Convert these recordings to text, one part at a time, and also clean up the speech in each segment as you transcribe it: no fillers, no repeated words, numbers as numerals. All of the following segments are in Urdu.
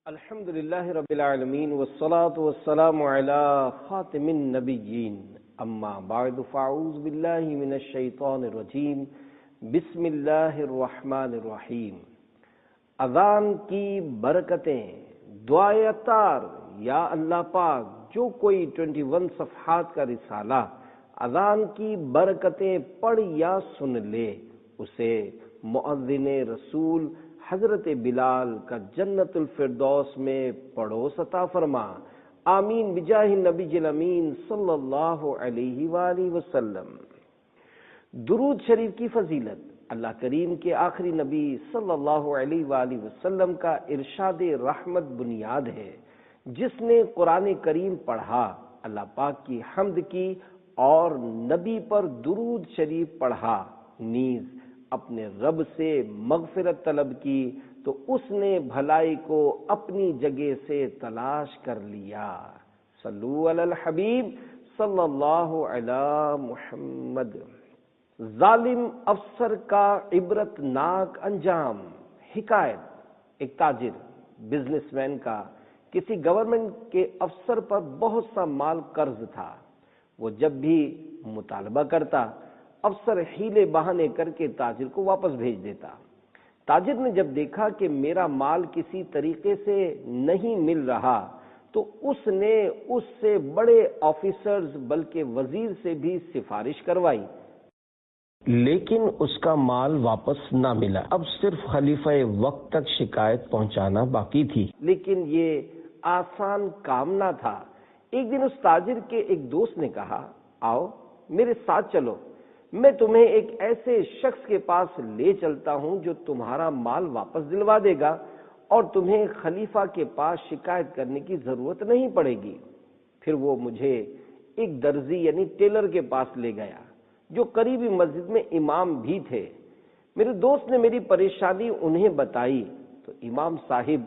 الحمد للہ رب العالمین والصلاة والسلام علی خاتم النبیین اما بعد فاعوذ باللہ من الشیطان الرجیم بسم اللہ الرحمن الرحیم۔ اذان کی برکتیں، دعائے عطار، یا اللہ پاک جو کوئی 21 صفحات کا رسالہ اذان کی برکتیں پڑھ یا سن لے اسے مؤذن رسول حضرت بلال کا جنت الفردوس میں پڑوس عطا فرما، آمین بجاہ النبی الامین صلی اللہ علیہ وآلہ وسلم۔ درود شریف کی فضیلت اللہ کریم کے آخری نبی صلی اللہ علیہ وآلہ وسلم کا ارشاد رحمت بنیاد ہے۔ جس نے قرآن کریم پڑھا، اللہ پاک کی حمد کی اور نبی پر درود شریف پڑھا، نیز اپنے رب سے مغفرت طلب کی، تو اس نے بھلائی کو اپنی جگہ سے تلاش کر لیا۔ صلو علی الحبیب صلی اللہ علی محمد۔ ظالم افسر کا عبرت ناک انجام۔ حکایت، ایک تاجر بزنس مین کا کسی گورنمنٹ کے افسر پر بہت سا مال قرض تھا۔ وہ جب بھی مطالبہ کرتا، افسر ہیلے بہانے کر کے تاجر کو واپس بھیج دیتا۔ تاجر نے جب دیکھا کہ میرا مال کسی طریقے سے نہیں مل رہا، تو اس نے اس سے بڑے آفیسرز بلکہ وزیر سے بھی سفارش کروائی، لیکن اس کا مال واپس نہ ملا۔ اب صرف خلیفہ وقت تک شکایت پہنچانا باقی تھی، لیکن یہ آسان کام نہ تھا۔ ایک دن اس تاجر کے ایک دوست نے کہا، آؤ میرے ساتھ چلو، میں تمہیں ایک ایسے شخص کے پاس لے چلتا ہوں جو تمہارا مال واپس دلوا دے گا اور تمہیں خلیفہ کے پاس شکایت کرنے کی ضرورت نہیں پڑے گی۔ پھر وہ مجھے ایک درزی یعنی ٹیلر کے پاس لے گیا جو قریبی مسجد میں امام بھی تھے۔ میرے دوست نے میری پریشانی انہیں بتائی تو امام صاحب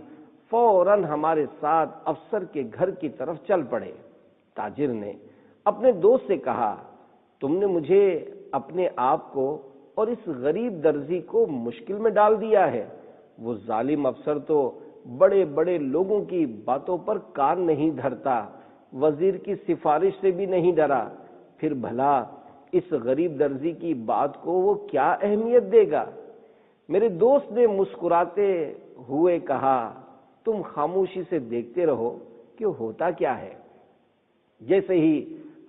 فوراً ہمارے ساتھ افسر کے گھر کی طرف چل پڑے۔ تاجر نے اپنے دوست سے کہا، تم نے مجھے اپنے آپ کو اور اس غریب درزی کو مشکل میں ڈال دیا ہے۔ وہ ظالم افسر تو بڑے بڑے لوگوں کی باتوں پر کان نہیں دھرتا، وزیر کی سفارش سے بھی نہیں ڈرا، پھر بھلا اس غریب درزی کی بات کو وہ کیا اہمیت دے گا؟ میرے دوست نے مسکراتے ہوئے کہا، تم خاموشی سے دیکھتے رہو کہ ہوتا کیا ہے۔ جیسے ہی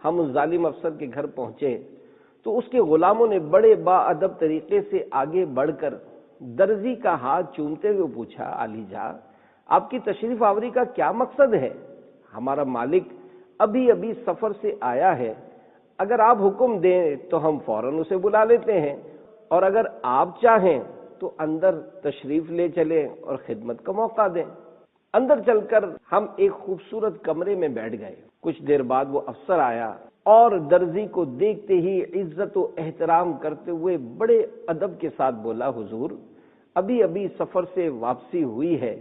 ہم اس ظالم افسر کے گھر پہنچے تو اس کے غلاموں نے بڑے با ادب طریقے سے آگے بڑھ کر درزی کا ہاتھ چومتے ہوئے پوچھا، علی جان، آپ کی تشریف آوری کا کیا مقصد ہے؟ ہمارا مالک ابھی ابھی سفر سے آیا ہے، اگر آپ حکم دیں تو ہم فوراً اسے بلا لیتے ہیں، اور اگر آپ چاہیں تو اندر تشریف لے چلیں اور خدمت کا موقع دیں۔ اندر چل کر ہم ایک خوبصورت کمرے میں بیٹھ گئے۔ کچھ دیر بعد وہ افسر آیا اور درزی کو دیکھتے ہی عزت و احترام کرتے ہوئے بڑے ادب کے ساتھ بولا، حضور ابھی ابھی سفر سے واپسی ہوئی ہے،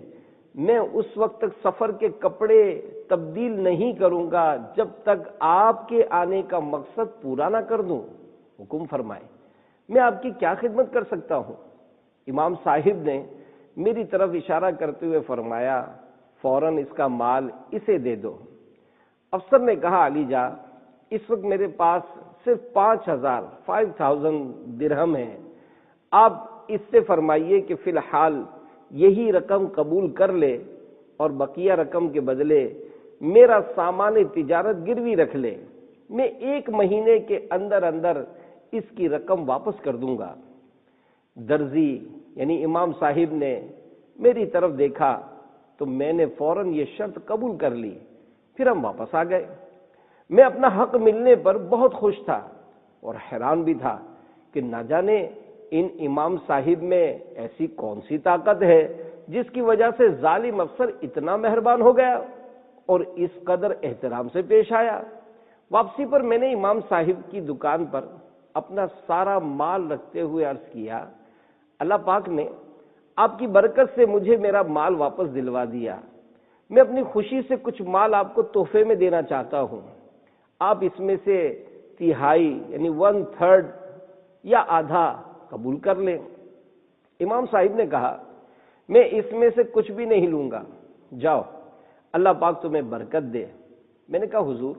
میں اس وقت تک سفر کے کپڑے تبدیل نہیں کروں گا جب تک آپ کے آنے کا مقصد پورا نہ کر دوں۔ حکم فرمائے، میں آپ کی کیا خدمت کر سکتا ہوں؟ امام صاحب نے میری طرف اشارہ کرتے ہوئے فرمایا، فوراً اس کا مال اسے دے دو۔ افسر نے کہا، علی جان، اس وقت میرے پاس صرف 5,000 درہم ہے، آپ اس سے فرمائیے کہ فی الحال یہی رقم قبول کر لے اور بقیہ رقم کے بدلے میرا سامان تجارت گروی رکھ لے، میں 1 مہینے کے اندر اندر اس کی رقم واپس کر دوں گا۔ درزی یعنی امام صاحب نے میری طرف دیکھا تو میں نے فوراً یہ شرط قبول کر لی، پھر ہم واپس آ گئے۔ میں اپنا حق ملنے پر بہت خوش تھا اور حیران بھی تھا کہ نہ جانے ان امام صاحب میں ایسی کون سی طاقت ہے جس کی وجہ سے ظالم افسر اتنا مہربان ہو گیا اور اس قدر احترام سے پیش آیا۔ واپسی پر میں نے امام صاحب کی دکان پر اپنا سارا مال رکھتے ہوئے عرض کیا، اللہ پاک نے آپ کی برکت سے مجھے میرا مال واپس دلوا دیا، میں اپنی خوشی سے کچھ مال آپ کو تحفے میں دینا چاہتا ہوں، آپ اس میں سے 1/3 یعنی 1/3 یا آدھا قبول کر لیں۔ امام صاحب نے کہا، میں اس میں سے کچھ بھی نہیں لوں گا، جاؤ اللہ پاک تمہیں برکت دے۔ میں نے کہا حضور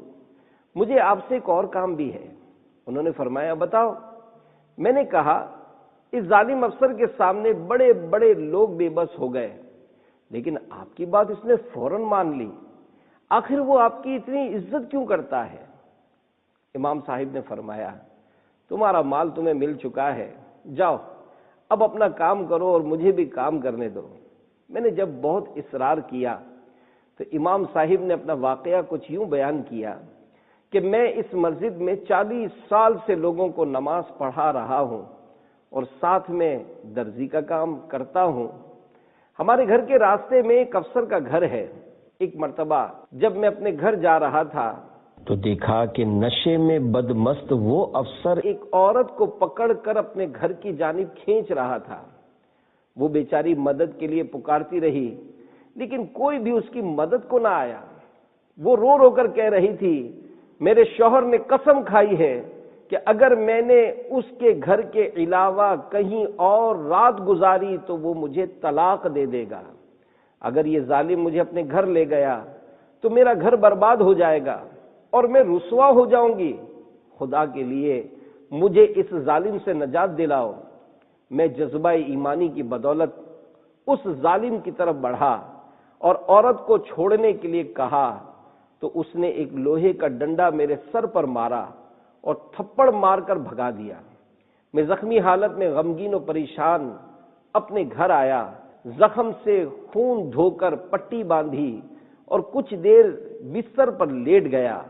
مجھے آپ سے ایک اور کام بھی ہے۔ انہوں نے فرمایا بتاؤ۔ میں نے کہا اس ظالم افسر کے سامنے بڑے بڑے لوگ بے بس ہو گئے، لیکن آپ کی بات اس نے فوراً مان لی، آخر وہ آپ کی اتنی عزت کیوں کرتا ہے؟ امام صاحب نے فرمایا تمہارا مال تمہیں مل چکا ہے، جاؤ اب اپنا کام کرو اور مجھے بھی کام کرنے دو۔ میں نے جب بہت اصرار کیا تو امام صاحب نے اپنا واقعہ کچھ یوں بیان کیا کہ میں اس مسجد میں 40 سال سے لوگوں کو نماز پڑھا رہا ہوں اور ساتھ میں درزی کا کام کرتا ہوں۔ ہمارے گھر کے راستے میں ایک افسر کا گھر ہے۔ ایک مرتبہ جب میں اپنے گھر جا رہا تھا تو دیکھا کہ نشے میں بدمست وہ افسر ایک عورت کو پکڑ کر اپنے گھر کی جانب کھینچ رہا تھا۔ وہ بیچاری مدد کے لیے پکارتی رہی لیکن کوئی بھی اس کی مدد کو نہ آیا۔ وہ رو رو کر کہہ رہی تھی میرے شوہر نے قسم کھائی ہے کہ اگر میں نے اس کے گھر کے علاوہ کہیں اور رات گزاری تو وہ مجھے طلاق دے دے گا، اگر یہ ظالم مجھے اپنے گھر لے گیا تو میرا گھر برباد ہو جائے گا اور میں رسوا ہو جاؤں گی، خدا کے لیے مجھے اس ظالم سے نجات دلاؤ۔ میں جذبہ ایمانی کی بدولت اس ظالم کی طرف بڑھا اور عورت کو چھوڑنے کے لیے کہا تو اس نے ایک لوہے کا ڈنڈا میرے سر پر مارا اور تھپڑ مار کر بھگا دیا۔ میں زخمی حالت میں غمگین و پریشان اپنے گھر آیا، زخم سے خون دھو کر پٹی باندھی اور کچھ دیر بستر پر لیٹ گیا۔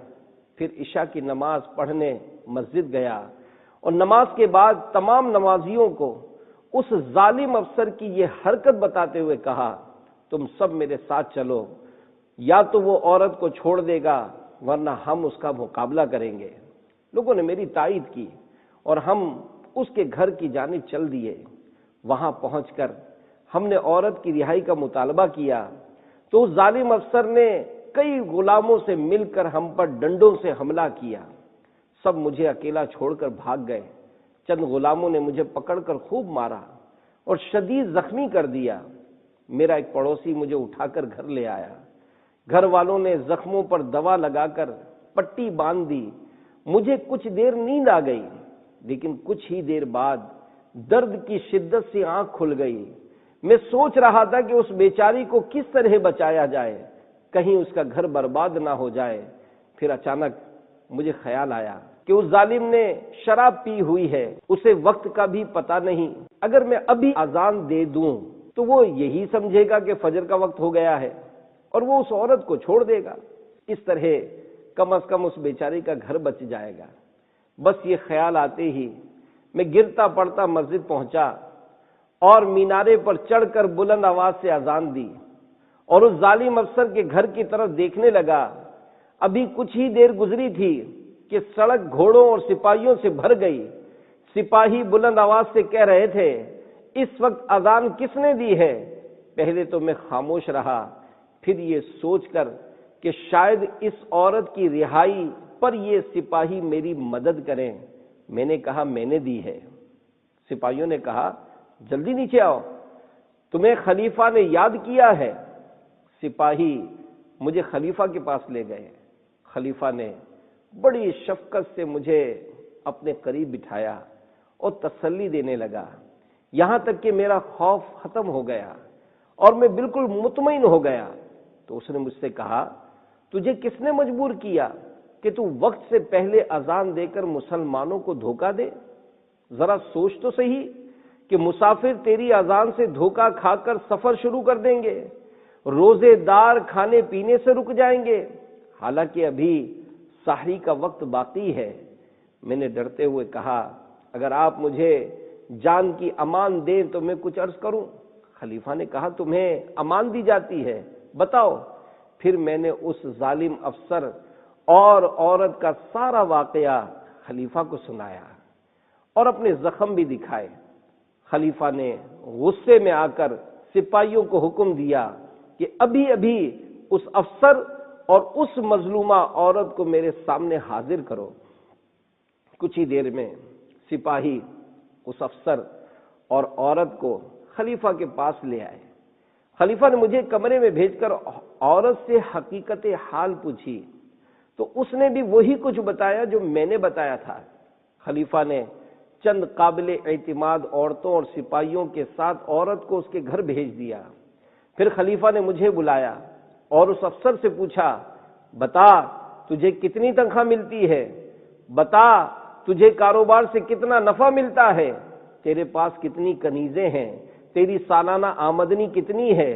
پھر عشاء کی نماز پڑھنے مسجد گیا اور نماز کے بعد تمام نمازیوں کو اس ظالم افسر کی یہ حرکت بتاتے ہوئے کہا تم سب میرے ساتھ چلو، یا تو وہ عورت کو چھوڑ دے گا ورنہ ہم اس کا مقابلہ کریں گے۔ لوگوں نے میری تائید کی اور ہم اس کے گھر کی جانب چل دیے۔ وہاں پہنچ کر ہم نے عورت کی رہائی کا مطالبہ کیا تو اس ظالم افسر نے کئی غلاموں سے مل کر ہم پر ڈنڈوں سے حملہ کیا۔ سب مجھے اکیلا چھوڑ کر بھاگ گئے۔ چند غلاموں نے مجھے پکڑ کر خوب مارا اور شدید زخمی کر دیا۔ میرا ایک پڑوسی مجھے اٹھا کر گھر لے آیا۔ گھر والوں نے زخموں پر دوا لگا کر پٹی باندھ دی۔ مجھے کچھ دیر نیند آ گئی لیکن کچھ ہی دیر بعد درد کی شدت سے آنکھ کھل گئی۔ میں سوچ رہا تھا کہ اس بیچاری کو کس طرح بچایا جائے، کہیں اس کا گھر برباد نہ ہو جائے۔ پھر اچانک مجھے خیال آیا کہ اس ظالم نے شراب پی ہوئی ہے، اسے وقت کا بھی پتہ نہیں، اگر میں ابھی اذان دے دوں تو وہ یہی سمجھے گا کہ فجر کا وقت ہو گیا ہے اور وہ اس عورت کو چھوڑ دے گا۔ اس طرح کم از کم اس بیچاری کا گھر بچ جائے گا۔ بس یہ خیال آتے ہی میں گرتا پڑتا مسجد پہنچا اور مینارے پر چڑھ کر بلند آواز سے اذان دی اور اس ظالم افسر کے گھر کی طرف دیکھنے لگا۔ ابھی کچھ ہی دیر گزری تھی کہ سڑک گھوڑوں اور سپاہیوں سے بھر گئی۔ سپاہی بلند آواز سے کہہ رہے تھے اس وقت اذان کس نے دی ہے؟ پہلے تو میں خاموش رہا، پھر یہ سوچ کر کہ شاید اس عورت کی رہائی پر یہ سپاہی میری مدد کریں، میں نے کہا میں نے دی ہے۔ سپاہیوں نے کہا جلدی نیچے آؤ، تمہیں خلیفہ نے یاد کیا ہے۔ سپاہی مجھے خلیفہ کے پاس لے گئے۔ خلیفہ نے بڑی شفقت سے مجھے اپنے قریب بٹھایا اور تسلی دینے لگا، یہاں تک کہ میرا خوف ختم ہو گیا اور میں بالکل مطمئن ہو گیا۔ تو اس نے مجھ سے کہا تجھے کس نے مجبور کیا کہ تو وقت سے پہلے اذان دے کر مسلمانوں کو دھوکہ دے؟ ذرا سوچ تو صحیح کہ مسافر تیری اذان سے دھوکہ کھا کر سفر شروع کر دیں گے، روزے دار کھانے پینے سے رک جائیں گے، حالانکہ ابھی سحری کا وقت باقی ہے۔ میں نے ڈرتے ہوئے کہا اگر آپ مجھے جان کی امان دیں تو میں کچھ عرض کروں۔ خلیفہ نے کہا تمہیں امان دی جاتی ہے، بتاؤ۔ پھر میں نے اس ظالم افسر اور عورت کا سارا واقعہ خلیفہ کو سنایا اور اپنے زخم بھی دکھائے۔ خلیفہ نے غصے میں آ کر سپاہیوں کو حکم دیا کہ ابھی ابھی اس افسر اور اس مظلومہ عورت کو میرے سامنے حاضر کرو۔ کچھ ہی دیر میں سپاہی اس افسر اور عورت کو خلیفہ کے پاس لے آئے۔ خلیفہ نے مجھے کمرے میں بھیج کر عورت سے حقیقت حال پوچھی تو اس نے بھی وہی کچھ بتایا جو میں نے بتایا تھا۔ خلیفہ نے چند قابل اعتماد عورتوں اور سپاہیوں کے ساتھ عورت کو اس کے گھر بھیج دیا۔ پھر خلیفہ نے مجھے بلایا اور اس افسر سے پوچھا، بتا تجھے کتنی تنخواہ ملتی ہے، بتا تجھے کاروبار سے کتنا نفع ملتا ہے، تیرے پاس کتنی کنیزیں ہیں، تیری سالانہ آمدنی کتنی ہے۔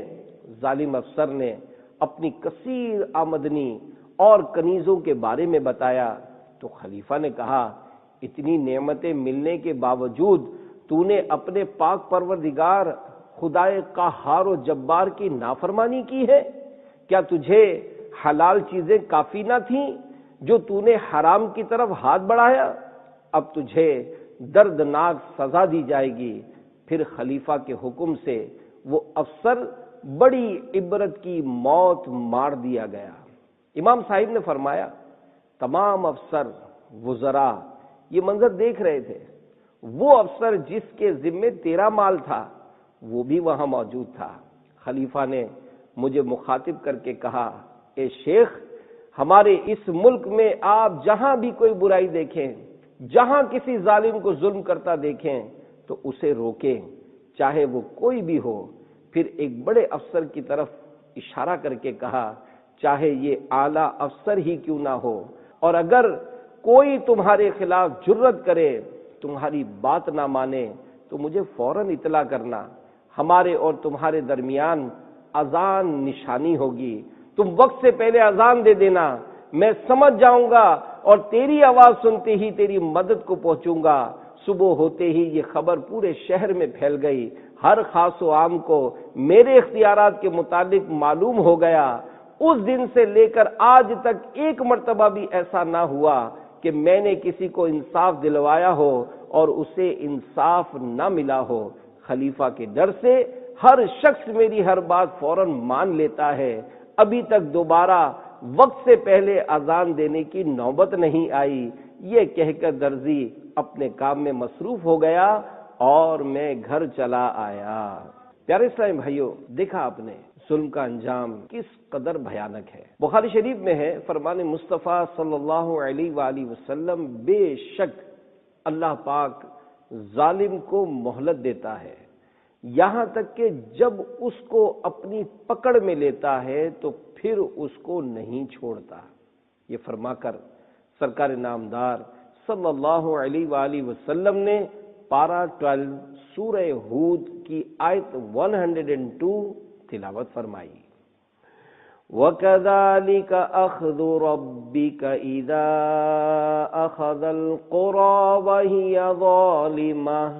ظالم افسر نے اپنی کثیر آمدنی اور کنیزوں کے بارے میں بتایا تو خلیفہ نے کہا، اتنی نعمتیں ملنے کے باوجود تو نے اپنے پاک پروردگار خدائے قہار و جبار کی نافرمانی کی ہے؟ کیا تجھے حلال چیزیں کافی نہ تھیں جو تو نے حرام کی طرف ہاتھ بڑھایا؟ اب تجھے دردناک سزا دی جائے گی۔ پھر خلیفہ کے حکم سے وہ افسر بڑی عبرت کی موت مار دیا گیا۔ امام صاحب نے فرمایا، تمام افسر وزراء یہ منظر دیکھ رہے تھے۔ وہ افسر جس کے ذمے تیرا مال تھا وہ بھی وہاں موجود تھا۔ خلیفہ نے مجھے مخاطب کر کے کہا، اے شیخ، ہمارے اس ملک میں آپ جہاں بھی کوئی برائی دیکھیں، جہاں کسی ظالم کو ظلم کرتا دیکھیں تو اسے روکیں، چاہے وہ کوئی بھی ہو۔ پھر ایک بڑے افسر کی طرف اشارہ کر کے کہا، چاہے یہ اعلیٰ افسر ہی کیوں نہ ہو، اور اگر کوئی تمہارے خلاف جرت کرے، تمہاری بات نہ مانے تو مجھے فوراً اطلاع کرنا۔ ہمارے اور تمہارے درمیان اذان نشانی ہوگی، تم وقت سے پہلے اذان دے دینا، میں سمجھ جاؤں گا اور تیری آواز سنتے ہی تیری مدد کو پہنچوں گا۔ صبح ہوتے ہی یہ خبر پورے شہر میں پھیل گئی، ہر خاص و عام کو میرے اختیارات کے متعلق معلوم ہو گیا۔ اس دن سے لے کر آج تک ایک مرتبہ بھی ایسا نہ ہوا کہ میں نے کسی کو انصاف دلوایا ہو اور اسے انصاف نہ ملا ہو۔ خلیفہ کے ڈر سے ہر شخص میری ہر بات فوراً مان لیتا ہے۔ ابھی تک دوبارہ وقت سے پہلے اذان دینے کی نوبت نہیں آئی۔ یہ کہہ کر درزی اپنے کام میں مصروف ہو گیا اور میں گھر چلا آیا۔ پیارے اسلامی بھائیوں، دیکھا آپ نے ظلم کا انجام کس قدر بھیانک ہے۔ بخاری شریف میں ہے، فرمان مصطفیٰ صلی اللہ علیہ وآلہ وسلم، بے شک اللہ پاک ظالم کو مہلت دیتا ہے، یہاں تک کہ جب اس کو اپنی پکڑ میں لیتا ہے تو پھر اس کو نہیں چھوڑتا۔ یہ فرما کر سرکار نامدار صلی اللہ علیہ وآلہ وسلم نے پارہ 12 سورہ ہود کی آیت 102 تلاوت فرمائی۔ وَكَذَلِكَ أَخْذُ رَبِّكَ إِذَا أَخَذَ الْقُرَى وَهِيَ ظَالِمَةٌ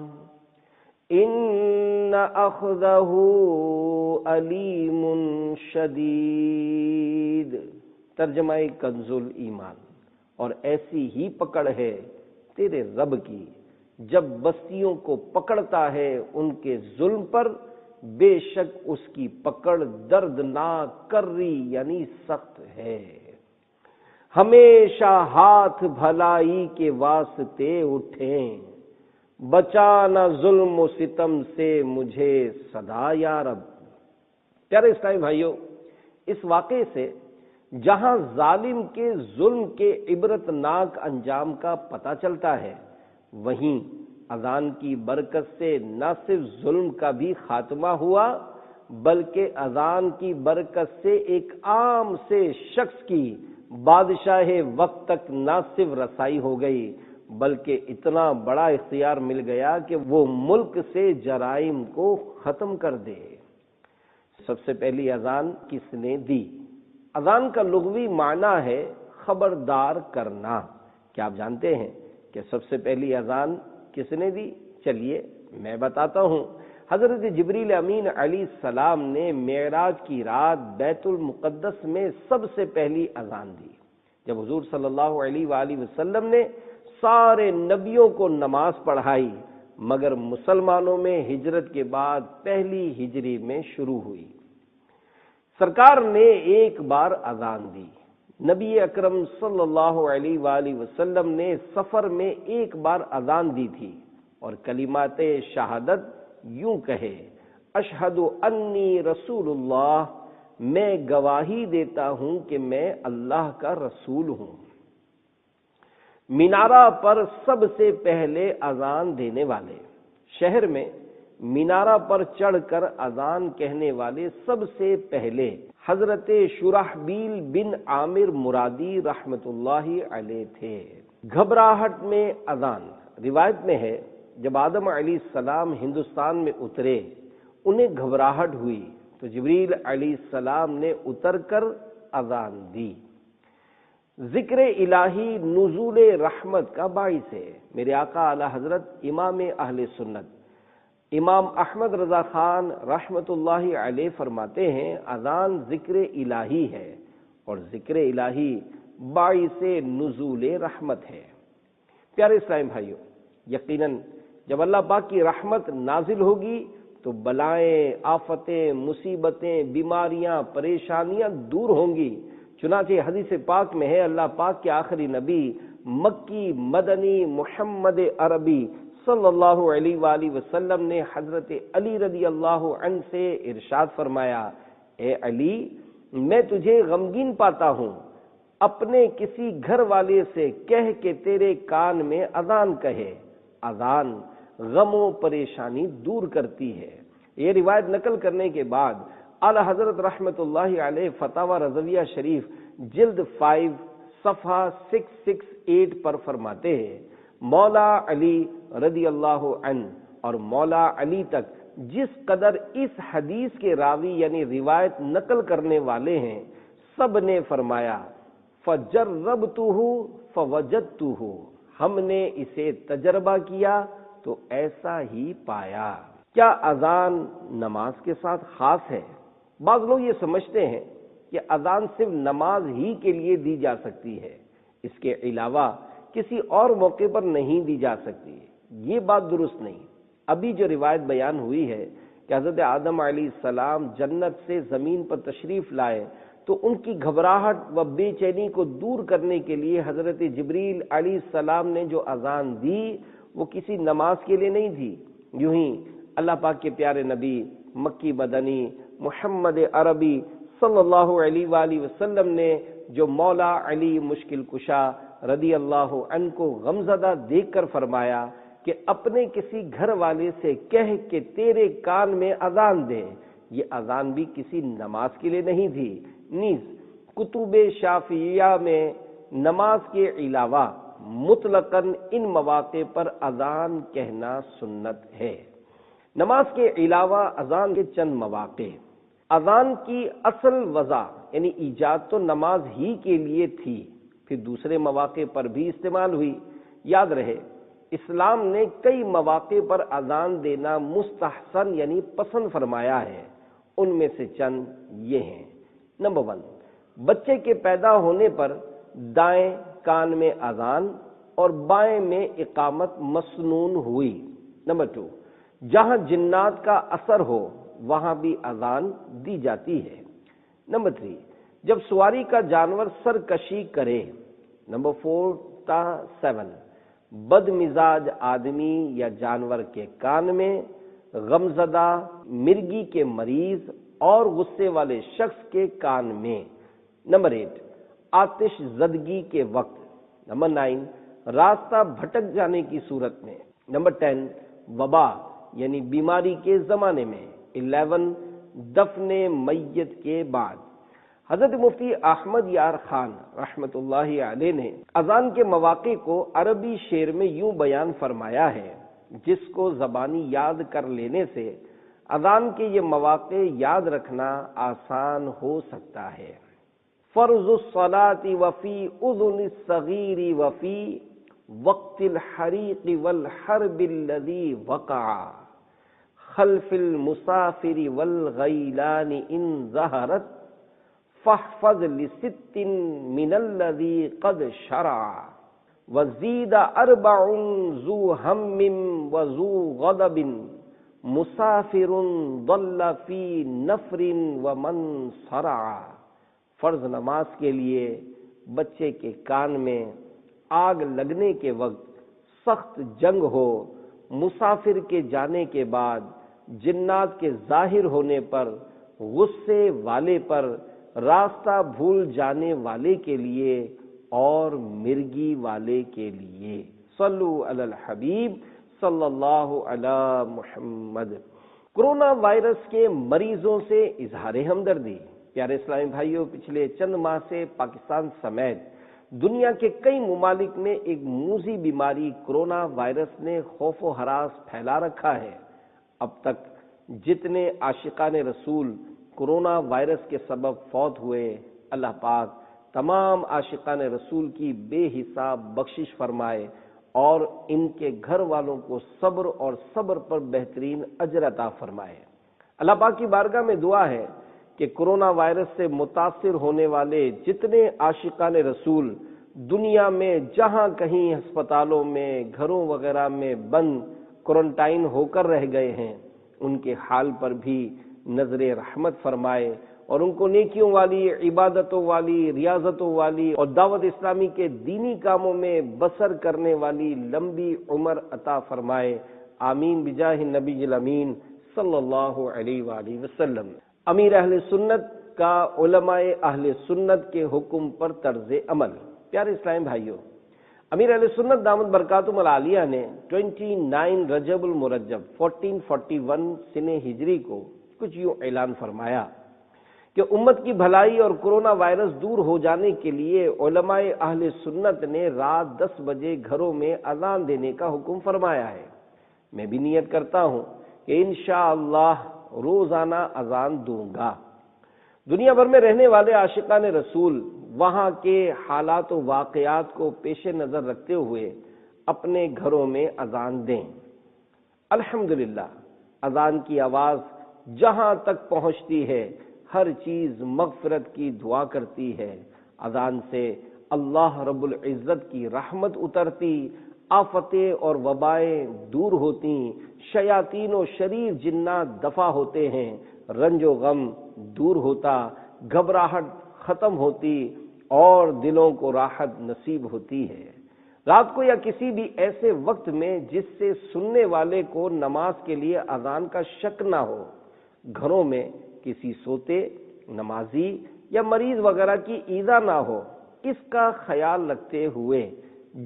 إِنَّ أَخْذَهُ أَلِيمٌ شَدِيدٌ۔ ترجمہ کنز الایمان، اور ایسی ہی پکڑ ہے تیرے رب کی جب بستیوں کو پکڑتا ہے ان کے ظلم پر، بے شک اس کی پکڑ دردناک کرری یعنی سخت ہے۔ ہمیشہ ہاتھ بھلائی کے واسطے اٹھیں، بچانا ظلم و ستم سے مجھے صدا یا رب۔ پیارے اسلامی بھائیوں، اس واقعے سے جہاں ظالم کے ظلم کے عبرتناک انجام کا پتہ چلتا ہے، وہیں اذان کی برکت سے نہ صرف ظلم کا بھی خاتمہ ہوا، بلکہ اذان کی برکت سے ایک عام سے شخص کی بادشاہ وقت تک نہ صرف رسائی ہو گئی، بلکہ اتنا بڑا اختیار مل گیا کہ وہ ملک سے جرائم کو ختم کر دے۔ سب سے پہلی اذان کس نے دی؟ اذان کا لغوی معنی ہے خبردار کرنا۔ کیا آپ جانتے ہیں کہ سب سے پہلی اذان کس نے دی؟ چلیے میں بتاتا ہوں۔ حضرت جبریل امین علیہ السلام نے معراج کی رات بیت المقدس میں سب سے پہلی اذان دی، جب حضور صلی اللہ علیہ وآلہ وسلم نے سارے نبیوں کو نماز پڑھائی، مگر مسلمانوں میں ہجرت کے بعد پہلی ہجری میں شروع ہوئی۔ سرکار نے ایک بار اذان دی۔ نبی اکرم صلی اللہ علیہ وآلہ وسلم نے سفر میں ایک بار اذان دی تھی اور کلمات شہادت یوں کہے، اشہد انی رسول اللہ، میں گواہی دیتا ہوں کہ میں اللہ کا رسول ہوں۔ مینارہ پر سب سے پہلے اذان دینے والے، شہر میں مینارہ پر چڑھ کر اذان کہنے والے سب سے پہلے حضرت شرحبیل بن عامر مرادی رحمت اللہ علیہ تھے۔ گھبراہٹ میں اذان، روایت میں ہے جب آدم علیہ السلام ہندوستان میں اترے انہیں گھبراہٹ ہوئی تو جبریل علیہ السلام نے اتر کر اذان دی۔ ذکر الہی نزول رحمت کا باعث ہے۔ میرے آقا اعلی حضرت امام اہل سنت امام احمد رضا خان رحمت اللہ علیہ فرماتے ہیں اذان ذکر الہی ہے اور ذکر الہی باعث نزول رحمت ہے۔ پیارے اسلام بھائیوں، یقیناً جب اللہ پاک کی رحمت نازل ہوگی تو بلائیں، آفتیں، مصیبتیں، بیماریاں، پریشانیاں دور ہوں گی۔ چنانچہ حدیث پاک میں ہے اللہ پاک کے آخری نبی مکی مدنی محمد عربی صلی اللہ علیہ وآلہ وسلم نے حضرت علی رضی اللہ عنہ سے ارشاد فرمایا، اے علی، میں تجھے غمگین پاتا ہوں، اپنے کسی گھر والے سے کہہ کہ تیرے کان میں اذان کہے۔ اذان غم و پریشانی دور کرتی ہے۔ یہ روایت نقل کرنے کے بعد اعلی حضرت رحمت اللہ علیہ فتاوی رضویہ شریف جلد 5 صفحہ 668 پر فرماتے ہیں، مولا علی رضی اللہ عنہ اور مولا علی تک جس قدر اس حدیث کے راوی یعنی روایت نقل کرنے والے ہیں، سب نے فرمایا فجربتہ فوجدتہ، ہم نے اسے تجربہ کیا تو ایسا ہی پایا۔ کیا اذان نماز کے ساتھ خاص ہے؟ بعض لوگ یہ سمجھتے ہیں کہ اذان صرف نماز ہی کے لیے دی جا سکتی ہے، اس کے علاوہ کسی اور موقع پر نہیں دی جا سکتی۔ یہ بات درست نہیں۔ ابھی جو روایت بیان ہوئی ہے کہ حضرت آدم علیہ السلام جنت سے زمین پر تشریف لائے تو ان کی گھبراہٹ و بے چینی کو دور کرنے کے لیے حضرت جبریل علیہ السلام نے جو اذان دی وہ کسی نماز کے لیے نہیں تھی۔ یوں ہی اللہ پاک کے پیارے نبی مکی مدنی محمد عربی صلی اللہ علیہ وآلہ وسلم نے جو مولا علی مشکل کشا رضی اللہ عنہ کو غمزدہ دیکھ کر فرمایا کہ اپنے کسی گھر والے سے کہہ کہ تیرے کان میں اذان دے، یہ اذان بھی کسی نماز کے لیے نہیں تھی۔ نیز کتب شافعیہ میں نماز کے علاوہ مطلقاً ان مواقع پر اذان کہنا سنت ہے۔ نماز کے علاوہ اذان کے چند مواقع۔ اذان کی اصل وضع یعنی ایجاد تو نماز ہی کے لیے تھی، پھر دوسرے مواقع پر بھی استعمال ہوئی۔ یاد رہے اسلام نے کئی مواقع پر اذان دینا مستحسن یعنی پسند فرمایا ہے، ان میں سے چند یہ ہیں۔ نمبر 1، بچے کے پیدا ہونے پر دائیں کان میں اذان اور بائیں میں اقامت مسنون ہوئی۔ نمبر 2، جہاں جنات کا اثر ہو وہاں بھی اذان دی جاتی ہے۔ نمبر 3، جب سواری کا جانور سرکشی کرے۔ نمبر 4 تا 7، بد مزاج آدمی یا جانور کے کان میں، غمزدہ مرگی کے مریض اور غصے والے شخص کے کان میں۔ نمبر 8، آتش زدگی کے وقت۔ نمبر 9، راستہ بھٹک جانے کی صورت میں۔ نمبر 10، وبا یعنی بیماری کے زمانے میں۔ 11، دفن میت کے بعد۔ حضرت مفتی احمد یار خان رحمت اللہ علیہ نے اذان کے مواقع کو عربی شعر میں یوں بیان فرمایا ہے، جس کو زبانی یاد کر لینے سے اذان کے یہ مواقع یاد رکھنا آسان ہو سکتا ہے۔ فرض الصلاة وفی اذن الصغیر وفی وقت الحریق والحرب الذی وقع خلف المسافر والغیلان ان ظہرت فاحفظ لست من الذی قد شرع وزید 4 ذو ہم وذو غضب مسافر ضل فی نفر ومن صرع۔ فرض نماز کے لیے بچے کے کان میں آگ لگنے کے وقت سخت جنگ ہو، مسافر کے جانے کے بعد جنات کے ظاہر ہونے پر، غصے والے پر، راستہ بھول جانے والے کے لیے اور مرگی والے کے لیے۔ صلو علی الحبیب صلی اللہ علی محمد۔ کورونا وائرس کے مریضوں سے اظہار ہمدردی۔ پیارے اسلامی بھائیوں، پچھلے چند ماہ سے پاکستان سمیت دنیا کے کئی ممالک میں ایک موذی بیماری کورونا وائرس نے خوف و ہراس پھیلا رکھا ہے۔ اب تک جتنے عاشقان رسول کورونا وائرس کے سبب فوت ہوئے، اللہ پاک تمام عاشقان رسول کی بے حساب بخشش فرمائے اور ان کے گھر والوں کو صبر اور صبر پر بہترین اجر عطا فرمائے۔ اللہ پاک کی بارگاہ میں دعا ہے کہ کورونا وائرس سے متاثر ہونے والے جتنے عاشقان رسول دنیا میں جہاں کہیں ہسپتالوں میں، گھروں وغیرہ میں بند کوارنٹائن ہو کر رہ گئے ہیں، ان کے حال پر بھی نظر رحمت فرمائے اور ان کو نیکیوں والی، عبادتوں والی، ریاضتوں والی اور دعوت اسلامی کے دینی کاموں میں بسر کرنے والی لمبی عمر عطا فرمائے۔ آمین بجاہ نبی الامین صلی اللہ علیہ وآلہ وسلم۔ امیر اہل سنت کا علماء اہل سنت کے حکم پر طرز عمل۔ پیارے اسلام بھائیوں، امیر اہل سنت دامت برکاتہم العالیہ نے 29 رجب المرجب 1441 سنہ ہجری کو کچھ یوں اعلان فرمایا کہ امت کی بھلائی اور کورونا وائرس دور ہو جانے کے لیے علماء اہل سنت نے رات 10 بجے گھروں میں اذان دینے کا حکم فرمایا ہے۔ میں بھی نیت کرتا ہوں کہ انشاءاللہ روزانہ اذان دوں گا۔ دنیا بھر میں رہنے والے عاشقان رسول وہاں کے حالات و واقعات کو پیش نظر رکھتے ہوئے اپنے گھروں میں اذان دیں۔ الحمدللہ اذان کی آواز جہاں تک پہنچتی ہے ہر چیز مغفرت کی دعا کرتی ہے۔ اذان سے اللہ رب العزت کی رحمت اترتی، آفتیں اور وبائیں دور ہوتی، شیاطین و شریر جنات دفع ہوتے ہیں، رنج و غم دور ہوتا، گھبراہٹ ختم ہوتی اور دلوں کو راحت نصیب ہوتی ہے۔ رات کو یا کسی بھی ایسے وقت میں جس سے سننے والے کو نماز کے لیے اذان کا شک نہ ہو، گھروں میں کسی سوتے، نمازی یا مریض وغیرہ کی ایذا نہ ہو، اس کا خیال رکھتے ہوئے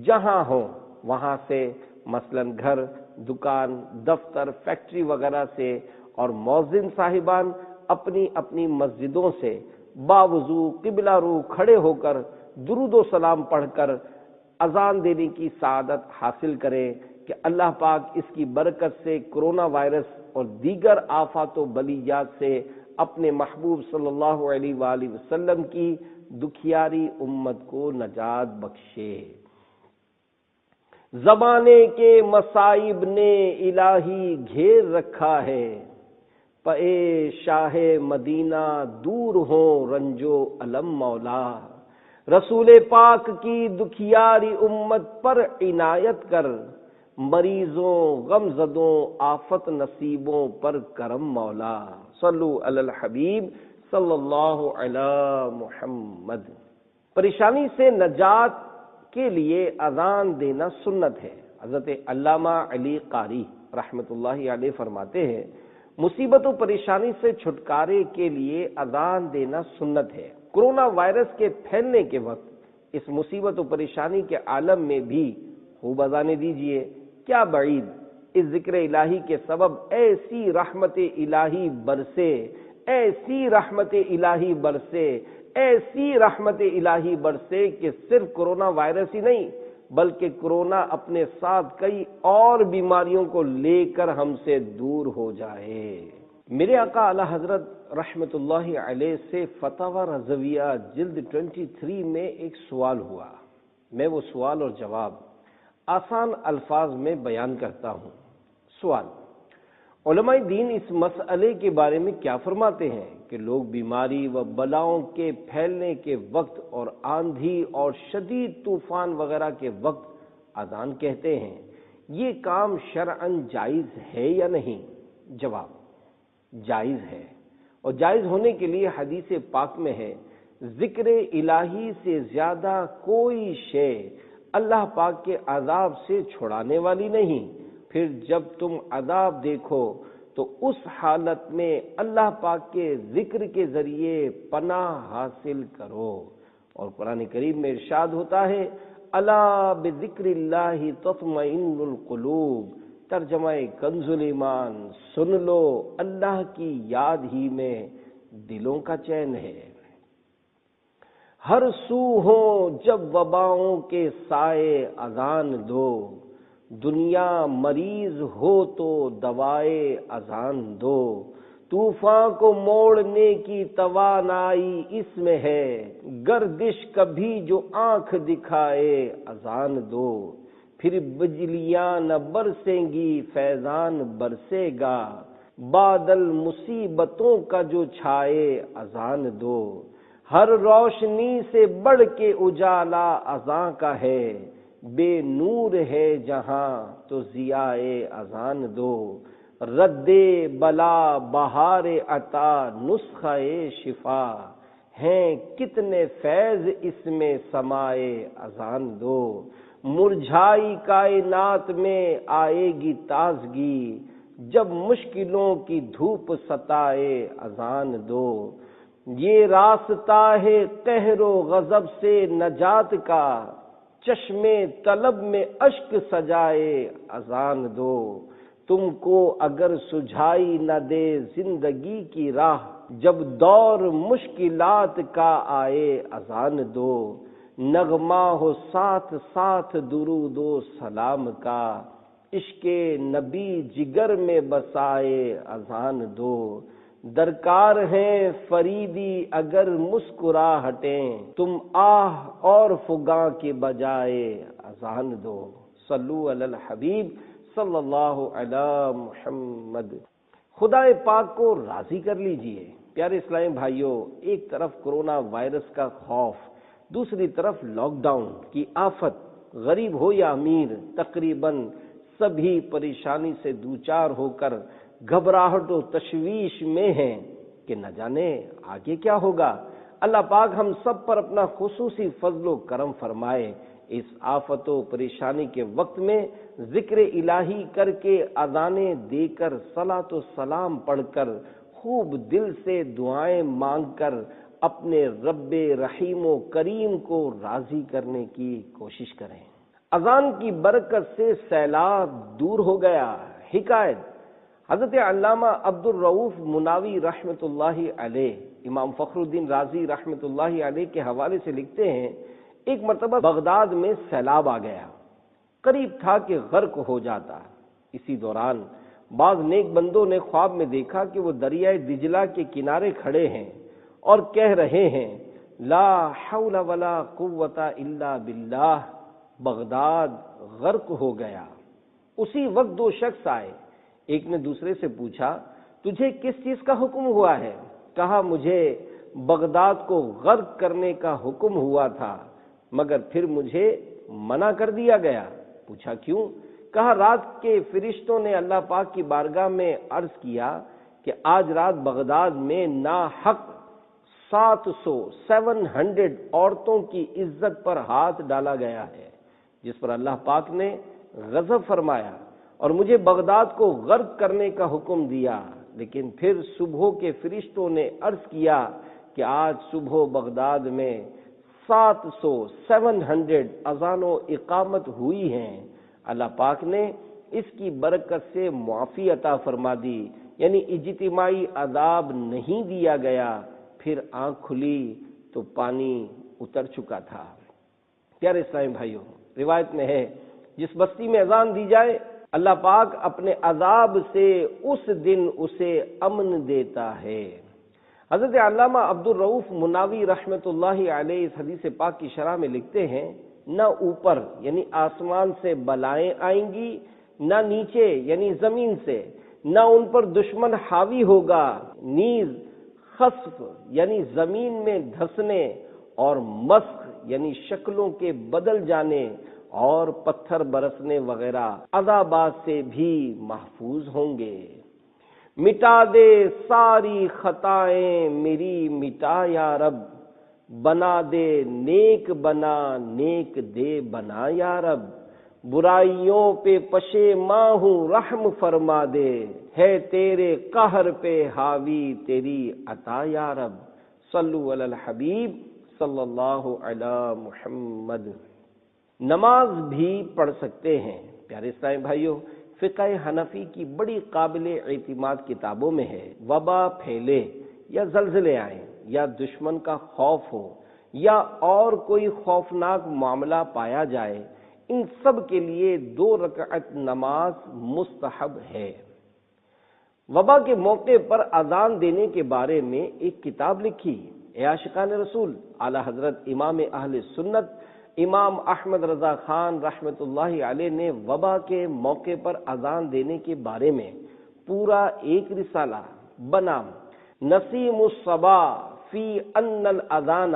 جہاں ہوں وہاں سے، مثلا گھر، دکان، دفتر، فیکٹری وغیرہ سے، اور مؤذن صاحبان اپنی اپنی مسجدوں سے باوضو قبلہ رو کھڑے ہو کر درود و سلام پڑھ کر اذان دینے کی سعادت حاصل کریں کہ اللہ پاک اس کی برکت سے کورونا وائرس اور دیگر آفات و بلیات سے اپنے محبوب صلی اللہ علیہ وآلہ وسلم کی دکھیاری امت کو نجات بخشے۔ زمانے کے مصائب نے الہی گھیر رکھا ہے، پے شاہ مدینہ دور ہوں رنج و الم مولا۔ رسول پاک کی دکھیاری امت پر عنایت کر، مریضوں غمزدوں آفت نصیبوں پر کرم مولا۔ صلو علی الحبیب صلی اللہ علی محمد۔ پریشانی سے نجات کے لیے اذان دینا سنت ہے۔ حضرت علامہ علی قاری رحمۃ اللہ علیہ فرماتے ہیں، مصیبت و پریشانی سے چھٹکارے کے لیے اذان دینا سنت ہے۔ کورونا وائرس کے پھیلنے کے وقت اس مصیبت و پریشانی کے عالم میں بھی خوب اذانیں دیجیے۔ کیا بعید اس ذکر الہی کے سبب ایسی رحمت الہی برسے، ایسی رحمت الہی برسے، ایسی رحمت الہی برسے کہ صرف کورونا وائرس ہی نہیں بلکہ کورونا اپنے ساتھ کئی اور بیماریوں کو لے کر ہم سے دور ہو جائے۔ میرے آقا اعلی حضرت رحمت اللہ علیہ سے فتاوی رضویہ جلد 23 میں ایک سوال ہوا۔ میں وہ سوال اور جواب آسان الفاظ میں بیان کرتا ہوں۔ سوال: علماء دین اس مسئلے کے بارے میں کیا فرماتے ہیں کہ لوگ بیماری و بلاؤں کے پھیلنے کے وقت اور آندھی اور شدید طوفان وغیرہ کے وقت اذان کہتے ہیں، یہ کام شرعاً جائز ہے یا نہیں؟ جواب: جائز ہے، اور جائز ہونے کے لیے حدیث پاک میں ہے، ذکر الہی سے زیادہ کوئی شے اللہ پاک کے عذاب سے چھڑانے والی نہیں۔ پھر جب تم عذاب دیکھو تو اس حالت میں اللہ پاک کے ذکر کے ذریعے پناہ حاصل کرو۔ اور قرآن کریم میں ارشاد ہوتا ہے الا بذکر اللہ تطمئن القلوب، ترجمہ کنز الایمان، سن لو اللہ کی یاد ہی میں دلوں کا چین ہے۔ ہر سو ہو جب وباؤں کے سائے اذان دو، دنیا مریض ہو تو دوائے اذان دو، طوفان کو موڑنے کی توانائی اس میں ہے، گردش کبھی جو آنکھ دکھائے اذان دو، پھر بجلیاں نہ برسیں گی فیضان برسے گا، بادل مصیبتوں کا جو چھائے اذان دو، ہر روشنی سے بڑھ کے اجالا اذان کا ہے، بے نور ہے جہاں تو ضیائے اذان دو، رد بلا بہار عطا نسخہ شفا، ہیں کتنے فیض اس میں سمائے اذان دو، مرجھائی کائنات میں آئے گی تازگی، جب مشکلوں کی دھوپ ستائے اذان دو، یہ راستہ ہے قہر و غضب سے نجات کا، چشمے طلب میں اشک سجائے اذان دو، تم کو اگر سجھائی نہ دے زندگی کی راہ، جب دور مشکلات کا آئے اذان دو، نغمہ ہو ساتھ ساتھ درود و سلام کا، عشق نبی جگر میں بسائے اذان دو، درکار ہیں فریدی اگر مسکرا ہٹیں، تم آہ اور فغاں کے بجائے اذان دو، صلو علی الحبیب صلی اللہ علی محمد۔ خدا پاک کو راضی کر لیجئے۔ پیارے اسلامی بھائیوں، ایک طرف کرونا وائرس کا خوف، دوسری طرف لاک ڈاؤن کی آفت، غریب ہو یا امیر تقریباً سبھی پریشانی سے دوچار ہو کر گھبراہٹ و تشویش میں ہیں کہ نہ جانے آگے کیا ہوگا۔ اللہ پاک ہم سب پر اپنا خصوصی فضل و کرم فرمائے۔ اس آفت و پریشانی کے وقت میں ذکر الہی کر کے، اذانیں دے کر، صلاۃ و سلام پڑھ کر، خوب دل سے دعائیں مانگ کر اپنے رب رحیم و کریم کو راضی کرنے کی کوشش کریں۔ اذان کی برکت سے سیلاب دور ہو گیا۔ حکایت حضرت علامہ عبد الرؤف مناوی رحمۃ اللہ علیہ، امام فخر الدین رازی رحمۃ اللہ علیہ کے حوالے سے لکھتے ہیں، ایک مرتبہ بغداد میں سیلاب آ گیا، قریب تھا کہ غرق ہو جاتا۔ اسی دوران بعض نیک بندوں نے خواب میں دیکھا کہ وہ دریائے دجلہ کے کنارے کھڑے ہیں اور کہہ رہے ہیں لا حول ولا قوت الا باللہ، بغداد غرق ہو گیا۔ اسی وقت دو شخص آئے، ایک نے دوسرے سے پوچھا تجھے کس چیز کا حکم ہوا ہے؟ کہا مجھے بغداد کو غرق کرنے کا حکم ہوا تھا، مگر پھر مجھے منع کر دیا گیا۔ پوچھا کیوں؟ کہا رات کے فرشتوں نے اللہ پاک کی بارگاہ میں عرض کیا کہ آج رات بغداد میں ناحق 700 عورتوں کی عزت پر ہاتھ ڈالا گیا ہے، جس پر اللہ پاک نے غضب فرمایا اور مجھے بغداد کو غرق کرنے کا حکم دیا۔ لیکن پھر صبح کے فرشتوں نے عرض کیا کہ آج صبح بغداد میں 700 اذان و اقامت ہوئی ہیں، اللہ پاک نے اس کی برکت سے معافی عطا فرما دی، یعنی اجتماعی عذاب نہیں دیا گیا۔ پھر آنکھ کھلی تو پانی اتر چکا تھا۔ پیارے اسلامی بھائیوں، روایت میں ہے جس بستی میں اذان دی جائے اللہ پاک اپنے عذاب سے اس دن اسے امن دیتا ہے۔ حضرت علامہ عبد الرؤف مناوی رحمۃ اللہ علیہ اس حدیث پاک کی شرح میں لکھتے ہیں نہ اوپر یعنی آسمان سے بلائیں آئیں گی، نہ نیچے یعنی زمین سے، نہ ان پر دشمن حاوی ہوگا، نیز خسف یعنی زمین میں دھسنے، اور مسخ یعنی شکلوں کے بدل جانے اور پتھر برسنے وغیرہ عذابات سے بھی محفوظ ہوں گے۔ مٹا دے ساری خطائیں میری مٹا یا رب، بنا دے نیک بنا نیک دے بنا یا رب، برائیوں پہ پشیماں ہوں رحم فرما دے، ہے تیرے قہر پہ حاوی تیری عطا یا رب۔ صلو علی الحبیب صلی اللہ علی محمد۔ نماز بھی پڑھ سکتے ہیں۔ پیارے اسلامی بھائیوں، فقہ حنفی کی بڑی قابل اعتماد کتابوں میں ہے، وبا پھیلے یا زلزلے آئیں یا دشمن کا خوف ہو یا اور کوئی خوفناک معاملہ پایا جائے، ان سب کے لیے 2 رکعت نماز مستحب ہے۔ وبا کے موقع پر اذان دینے کے بارے میں ایک کتاب لکھی، اے عاشقان رسول، اعلی حضرت امام اہل سنت امام احمد رضا خان رحمۃ اللہ علیہ نے وبا کے موقع پر اذان دینے کے بارے میں پورا ایک رسالہ بنام نسیم الصبا فی ان الاذان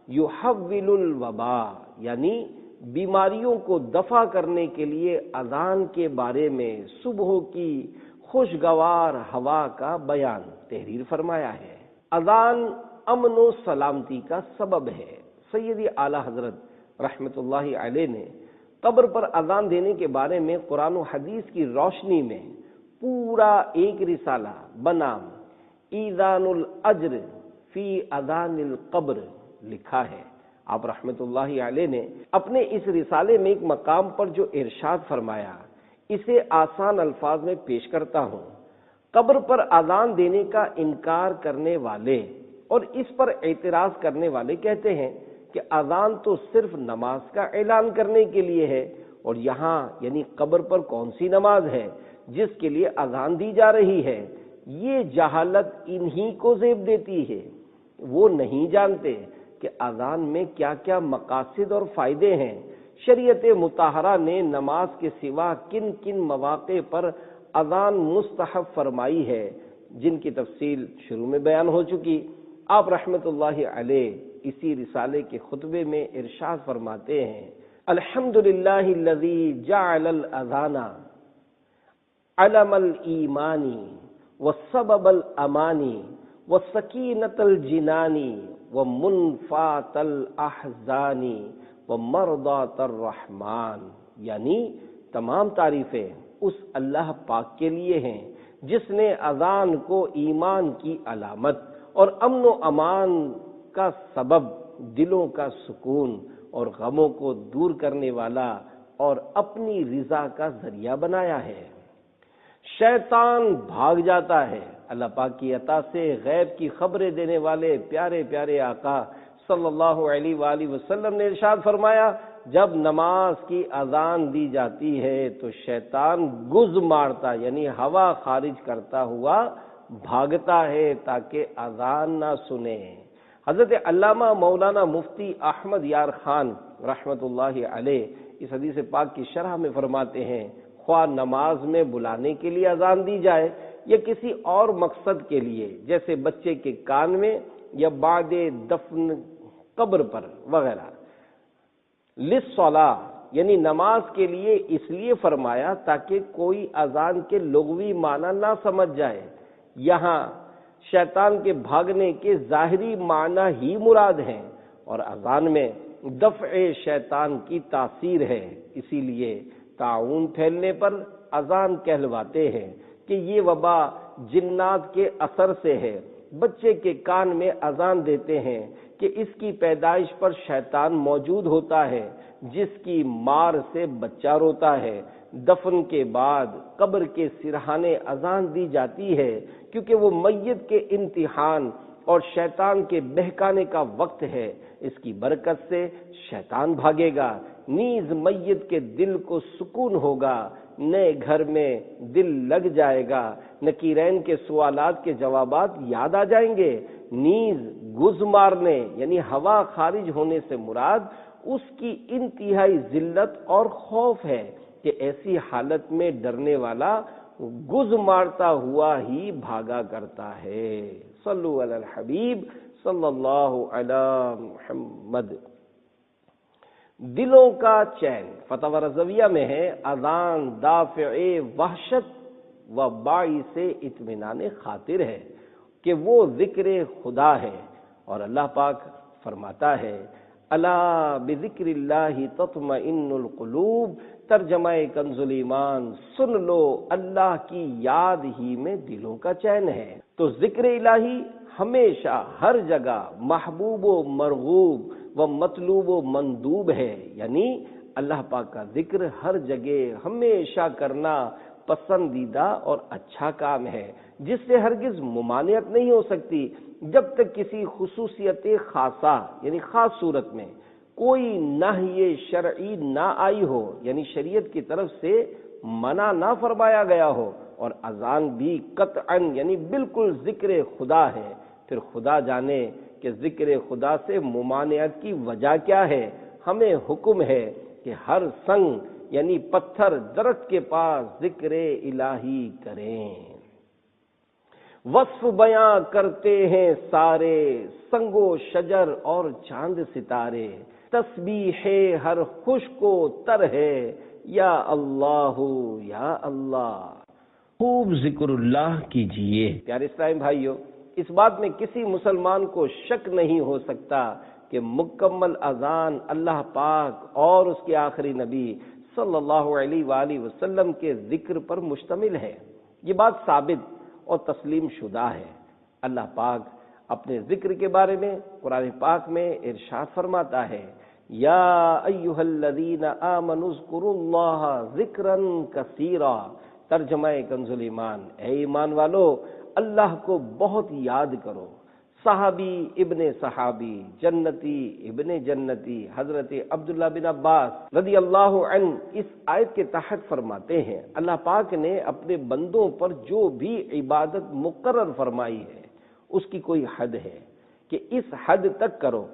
یحول الوبا، یعنی بیماریوں کو دفع کرنے کے لیے اذان کے بارے میں صبح کی خوشگوار ہوا کا بیان تحریر فرمایا ہے۔ اذان امن و سلامتی کا سبب ہے۔ سیدی اعلی حضرت رحمت اللہ علیہ نے قبر پر اذان دینے کے بارے میں قرآن و حدیث کی روشنی میں پورا ایک رسالہ بنام ایذان الاجر فی اذان القبر لکھا ہے۔ آپ رحمت اللہ علیہ نے اپنے اس رسالے میں ایک مقام پر جو ارشاد فرمایا، اسے آسان الفاظ میں پیش کرتا ہوں۔ قبر پر اذان دینے کا انکار کرنے والے اور اس پر اعتراض کرنے والے کہتے ہیں کہ اذان تو صرف نماز کا اعلان کرنے کے لیے ہے، اور یہاں یعنی قبر پر کون سی نماز ہے جس کے لیے اذان دی جا رہی ہے؟ یہ جہالت انہی کو زیب دیتی ہے۔ وہ نہیں جانتے کہ اذان میں کیا کیا مقاصد اور فائدے ہیں۔ شریعت مطہرہ نے نماز کے سوا کن کن مواقع پر اذان مستحب فرمائی ہے، جن کی تفصیل شروع میں بیان ہو چکی۔ آپ رحمت اللہ علیہ اسی رسالے کے خطبے میں ارشاد فرماتے ہیں، الحمدللہ الذی جعل الاذان علم الایمان وسبب الامان وسکینۃ الجنان ومنفاۃ الاحزان ومرضاۃ الرحمن، یعنی تمام تعریفیں اس اللہ پاک کے لیے ہیں جس نے اذان کو ایمان کی علامت اور امن و امان کا سبب، دلوں کا سکون اور غموں کو دور کرنے والا اور اپنی رضا کا ذریعہ بنایا ہے۔ شیطان بھاگ جاتا ہے۔ اللہ پاک کی عطا سے غیب کی خبریں دینے والے پیارے پیارے آقا صلی اللہ علیہ وآلہ وسلم نے ارشاد فرمایا، جب نماز کی اذان دی جاتی ہے تو شیطان گز مارتا یعنی ہوا خارج کرتا ہوا بھاگتا ہے تاکہ اذان نہ سنے۔ حضرت علامہ مولانا مفتی احمد یار خان رحمت اللہ علیہ اس حدیث پاک کی شرح میں فرماتے ہیں، خواہ نماز میں بلانے کے لیے اذان دی جائے یا کسی اور مقصد کے لیے، جیسے بچے کے کان میں یا بعد دفن قبر پر وغیرہ، للصلاۃ یعنی نماز کے لیے اس لیے فرمایا تاکہ کوئی اذان کے لغوی معنی نہ سمجھ جائے۔ یہاں شیطان کے بھاگنے کے ظاہری معنی ہی مراد ہیں، اور اذان میں دفع شیطان کی تاثیر ہے، اسی لیے طاعون پھیلنے پر اذان کہلواتے ہیں کہ یہ وبا جنات کے اثر سے ہے۔ بچے کے کان میں اذان دیتے ہیں کہ اس کی پیدائش پر شیطان موجود ہوتا ہے جس کی مار سے بچہ روتا ہے۔ دفن کے بعد قبر کے سرہانے اذان دی جاتی ہے کیونکہ وہ میت کے امتحان اور شیطان کے بہکانے کا وقت ہے، اس کی برکت سے شیطان بھاگے گا، نیز میت کے دل کو سکون ہوگا، نئے گھر میں دل لگ جائے گا، نکیرین کے سوالات کے جوابات یاد آ جائیں گے، نیز گز مارنے یعنی ہوا خارج ہونے سے مراد اس کی انتہائی ذلت اور خوف ہے کہ ایسی حالت میں ڈرنے والا گز مارتا ہوا ہی بھاگا کرتا ہے۔ صلو علی الحبیب صلی اللہ علی محمد۔ دلوں کا چین فتاوی رضویہ میں ہے، اذان دافع وحشت و باعث اطمینان خاطر ہے کہ وہ ذکر خدا ہے، اور اللہ پاک فرماتا ہے الا بذکر اللہ تطمئن القلوب، ترجمہ کنز ایمان، سن لو اللہ کی یاد ہی میں دلوں کا چین ہے۔ تو ذکر الہی ہمیشہ ہر جگہ محبوب و مرغوب و مطلوب و مندوب ہے، یعنی اللہ پاک کا ذکر ہر جگہ ہمیشہ کرنا پسندیدہ اور اچھا کام ہے، جس سے ہرگز ممانعت نہیں ہو سکتی جب تک کسی خصوصیت خاصہ یعنی خاص صورت میں کوئی نہی شرعی نہ آئی ہو، یعنی شریعت کی طرف سے منع نہ فرمایا گیا ہو۔ اور اذان بھی قطعاً یعنی بالکل ذکر خدا ہے، پھر خدا جانے کہ ذکر خدا سے ممانعت کی وجہ کیا ہے۔ ہمیں حکم ہے کہ ہر سنگ یعنی پتھر درخت کے پاس ذکر الہی کریں۔ وصف بیاں کرتے ہیں سارے سنگ و شجر اور چاند ستارے، تسبیح ہر خشک و تر ہے، یا اللہ یا اللہ۔ خوب ذکر اللہ کیجئے۔ پیارے اسلامی بھائیو، اس بات میں کسی مسلمان کو شک نہیں ہو سکتا کہ مکمل اذان اللہ پاک اور اس کے آخری نبی صلی اللہ علیہ وآلہ وسلم کے ذکر پر مشتمل ہے۔ یہ بات ثابت اور تسلیم شدہ ہے۔ اللہ پاک اپنے ذکر کے بارے میں قرآن پاک میں ارشاد فرماتا ہے، یا ایھا الذین آمنوا اذکروا اللہ ذکرا کثیرا، ترجمہ کنز ایمان، اے ایمان والو اللہ کو بہت یاد کرو۔ صحابی ابن صحابی، جنتی ابن جنتی حضرت عبداللہ بن عباس رضی اللہ عنہ اس آیت کے تحت فرماتے ہیں، اللہ پاک نے اپنے بندوں پر جو بھی عبادت مقرر فرمائی ہے اس کی کوئی حد ہے کہ اس حد تک کرو،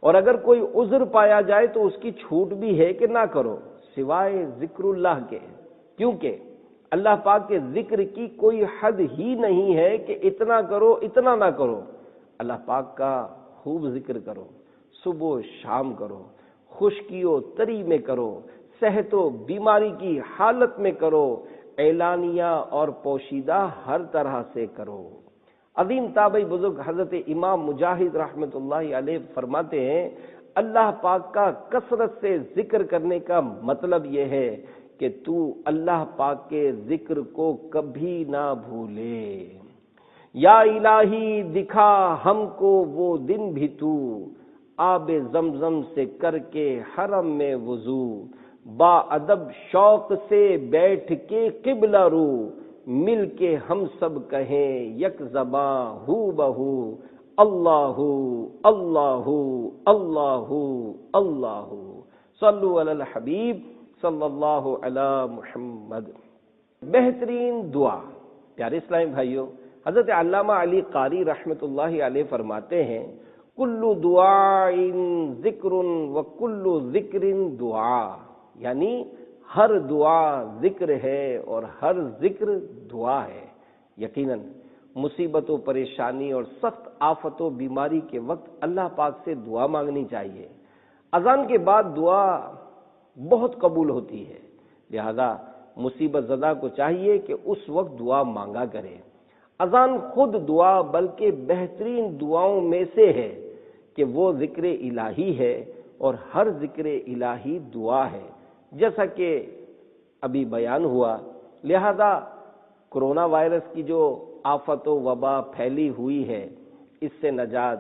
اور اگر کوئی عذر پایا جائے تو اس کی چھوٹ بھی ہے کہ نہ کرو، سوائے ذکر اللہ کے، کیونکہ اللہ پاک کے ذکر کی کوئی حد ہی نہیں ہے کہ اتنا کرو اتنا نہ کرو۔ اللہ پاک کا خوب ذکر کرو، صبح و شام کرو، خشکی و تری میں کرو، صحت و بیماری کی حالت میں کرو، اعلانیہ اور پوشیدہ ہر طرح سے کرو۔ عظیم تابعی بزرگ حضرت امام مجاہد رحمۃ اللہ علیہ فرماتے ہیں، اللہ پاک کا کثرت سے ذکر کرنے کا مطلب یہ ہے کہ تو اللہ پاک کے ذکر کو کبھی نہ بھولے۔ یا الہی دکھا ہم کو وہ دن بھی تو، آب زمزم سے کر کے حرم میں وضو، با ادب شوق سے بیٹھ کے قبلہ رو، مل کے ہم سب کہیں یک زباں ہو بہو، اللہ اللہ اللہ اللہ، صلو علی الحبیب صلی اللہ علی محمد۔ بہترین دعا۔ پیارے اسلامی بھائیو، حضرت علامہ علی قاری رحمۃ اللہ علیہ فرماتے ہیں، کل دعاء ذکر و کل ذکر دعا، یعنی ہر دعا ذکر ہے اور ہر ذکر دعا ہے۔ یقیناً مصیبت و پریشانی اور سخت آفت و بیماری کے وقت اللہ پاک سے دعا مانگنی چاہیے۔ اذان کے بعد دعا بہت قبول ہوتی ہے، لہذا مصیبت زدہ کو چاہیے کہ اس وقت دعا مانگا کرے۔ اذان خود دعا بلکہ بہترین دعاؤں میں سے ہے کہ وہ ذکر الہی ہے اور ہر ذکر الہی دعا ہے، جیسا کہ ابھی بیان ہوا۔ لہذا کرونا وائرس کی جو آفت و وبا پھیلی ہوئی ہے، اس سے نجات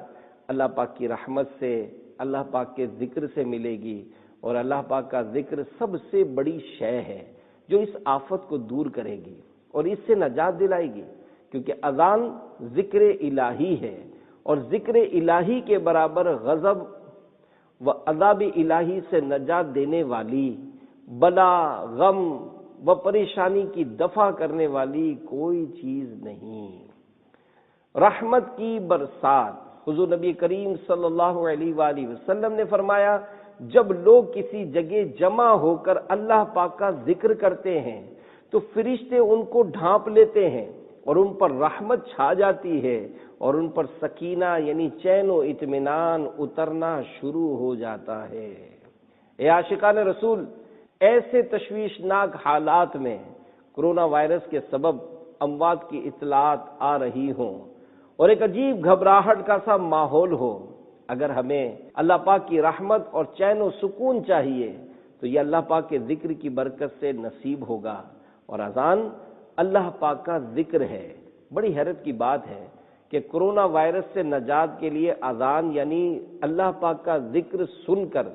اللہ پاک کی رحمت سے، اللہ پاک کے ذکر سے ملے گی، اور اللہ پاک کا ذکر سب سے بڑی شے ہے جو اس آفت کو دور کرے گی اور اس سے نجات دلائے گی، کیونکہ اذان ذکر الہی ہے، اور ذکر الہی کے برابر غضب و عذاب الہی سے نجات دینے والی، بلا غم و پریشانی کی دفع کرنے والی کوئی چیز نہیں۔ رحمت کی برسات۔ حضور نبی کریم صلی اللہ علیہ وآلہ وسلم نے فرمایا، جب لوگ کسی جگہ جمع ہو کر اللہ پاک کا ذکر کرتے ہیں تو فرشتے ان کو ڈھانپ لیتے ہیں اور ان پر رحمت چھا جاتی ہے، اور ان پر سکینہ یعنی چین و اطمینان اترنا شروع ہو جاتا ہے۔ اے عاشقان رسول، ایسے تشویشناک حالات میں کرونا وائرس کے سبب اموات کی اطلاعات آ رہی ہوں اور ایک عجیب گھبراہٹ کا سا ماحول ہو، اگر ہمیں اللہ پاک کی رحمت اور چین و سکون چاہیے تو یہ اللہ پاک کے ذکر کی برکت سے نصیب ہوگا، اور اذان اللہ پاک کا ذکر ہے۔ بڑی حیرت کی بات ہے کہ کرونا وائرس سے نجات کے لیے اذان یعنی اللہ پاک کا ذکر سن کر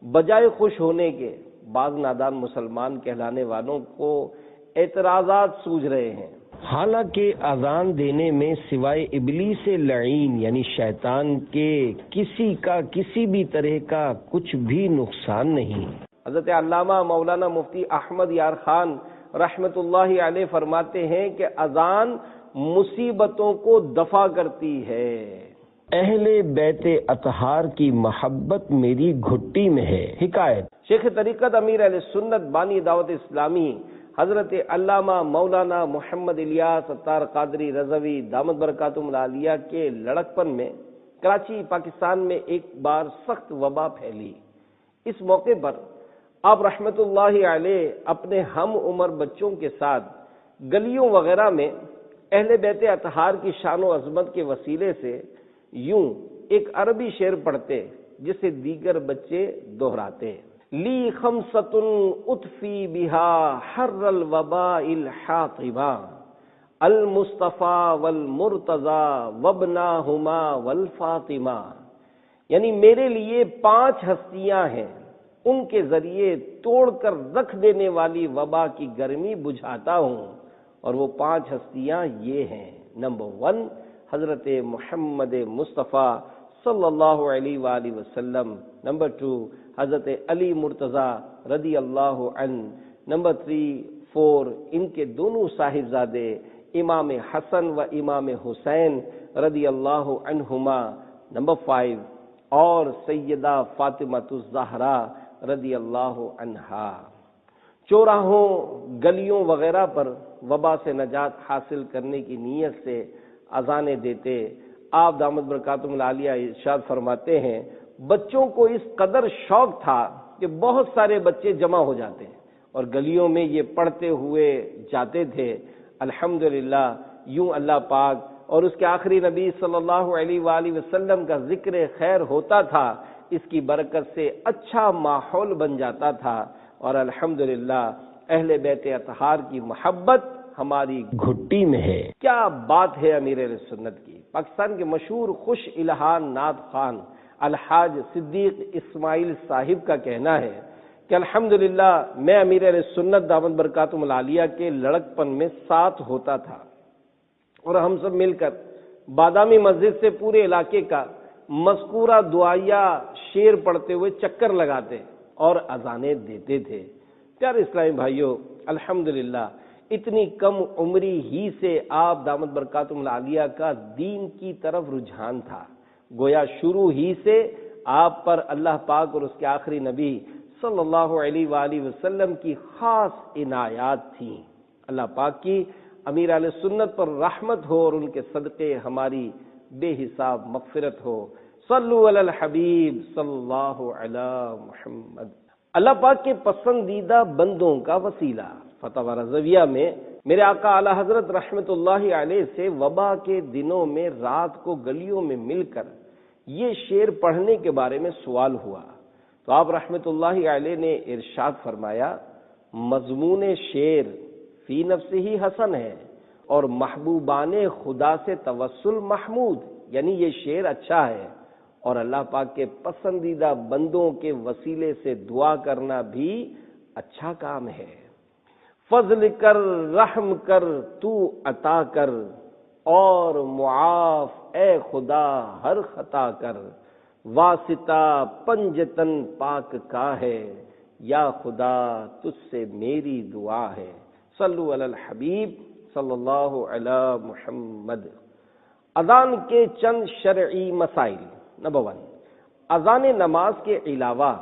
بجائے خوش ہونے کے بعض نادان مسلمان کہلانے والوں کو اعتراضات سوجھ رہے ہیں۔ حالانکہ اذان دینے میں سوائے ابلیس لعین یعنی شیطان کے کسی کا کسی بھی طرح کا کچھ بھی نقصان نہیں۔ حضرت علامہ مولانا مفتی احمد یار خان رحمت اللہ علیہ فرماتے ہیں کہ اذان مصیبتوں کو دفع کرتی ہے۔ اہل بیت اطہار کی محبت میری گھٹی میں ہے۔ حکایت شیخ طریقت امیر اہل سنت بانی دعوت اسلامی حضرت علامہ مولانا محمد الیاس اتار قادری رضوی دامت برکاتہم العالیہ کے لڑکپن میں کراچی پاکستان میں ایک بار سخت وبا پھیلی۔ اس موقع پر آپ رحمت اللہ علیہ اپنے ہم عمر بچوں کے ساتھ گلیوں وغیرہ میں اہل بیت اطہار کی شان و عظمت کے وسیلے سے یوں ایک عربی شعر پڑھتے جسے دیگر بچے دہراتے۔ لی خمسۃ اطفی بہا حر الوباء الحاطبہ المصطفیٰ والمرتضی وابناہما والفاطمہ، یعنی میرے لیے 5 ہستیاں ہیں، ان کے ذریعے توڑ کر رکھ دینے والی وبا کی گرمی بجھاتا ہوں، اور وہ 5 ہستیاں یہ ہیں۔ نمبر 1 حضرت محمد مصطفیٰ صلی اللہ علیہ وآلہ وسلم، نمبر 2 حضرت علی مرتضیٰ رضی اللہ عنہ، نمبر 3 4 ان کے دونوں صاحبزادے امام حسن و امام حسین رضی اللہ عنہما، نمبر 5 اور سیدہ فاطمہ الزہرا رضی اللہ عنہا۔ چوراہوں گلیوں وغیرہ پر وبا سے نجات حاصل کرنے کی نیت سے اذانیں دیتے۔ آپ دامت برکاتہم العالیہ ارشاد فرماتے ہیں بچوں کو اس قدر شوق تھا کہ بہت سارے بچے جمع ہو جاتے اور گلیوں میں یہ پڑھتے ہوئے جاتے تھے۔ الحمدللہ یوں اللہ پاک اور اس کے آخری نبی صلی اللہ علیہ وآلہ وسلم کا ذکر خیر ہوتا تھا، اس کی برکت سے اچھا ماحول بن جاتا تھا، اور الحمدللہ اہل بیت اطہار کی محبت ہماری گھٹی میں ہے۔ کیا بات ہے امیر اہل سنت کی۔ پاکستان کے مشہور خوش الہان نعت خوان الحاج صدیق اسماعیل صاحب کا کہنا ہے کہ الحمدللہ میں امیر اہل سنت دامت برکاتہم العالیہ کے لڑکپن میں ساتھ ہوتا تھا، اور ہم سب مل کر بادامی مسجد سے پورے علاقے کا مذکورہ دعائیہ شعر پڑھتے ہوئے چکر لگاتے اور اذانیں دیتے تھے۔ پیارے اسلامی بھائیوں، الحمدللہ اتنی کم عمری ہی سے آپ دامت برکاتہم العالیہ کا دین کی طرف رجحان تھا۔ گویا شروع ہی سے آپ پر اللہ پاک اور اس کے آخری نبی صلی اللہ علیہ وآلہ وسلم کی خاص عنایات تھیں۔ اللہ پاک کی امیر اہل سنت پر رحمت ہو اور ان کے صدقے ہماری بے حساب مغفرت ہو۔ صلو علی الحبیب صلی اللہ علی محمد۔ اللہ پاک کے پسندیدہ بندوں کا وسیلہ فتاوی رضویہ میں میرے آقا اعلی حضرت رحمت اللہ علیہ سے وبا کے دنوں میں رات کو گلیوں میں مل کر یہ شعر پڑھنے کے بارے میں سوال ہوا تو آپ رحمت اللہ علیہ نے ارشاد فرمایا، مضمون شعر فی نفسہ ہی حسن ہے اور محبوبان خدا سے توسل محمود، یعنی یہ شعر اچھا ہے اور اللہ پاک کے پسندیدہ بندوں کے وسیلے سے دعا کرنا بھی اچھا کام ہے۔ فضل کر رحم کر تو عطا کر اور معاف اے خدا ہر خطا کر، واسطہ پنجتن پاک کا ہے یا خدا تجھ سے میری دعا ہے۔ صلو علی الحبیب صلی اللہ علی محمد۔ اذان کے چند شرعی مسائل۔ نمبر 1، اذان نماز کے علاوہ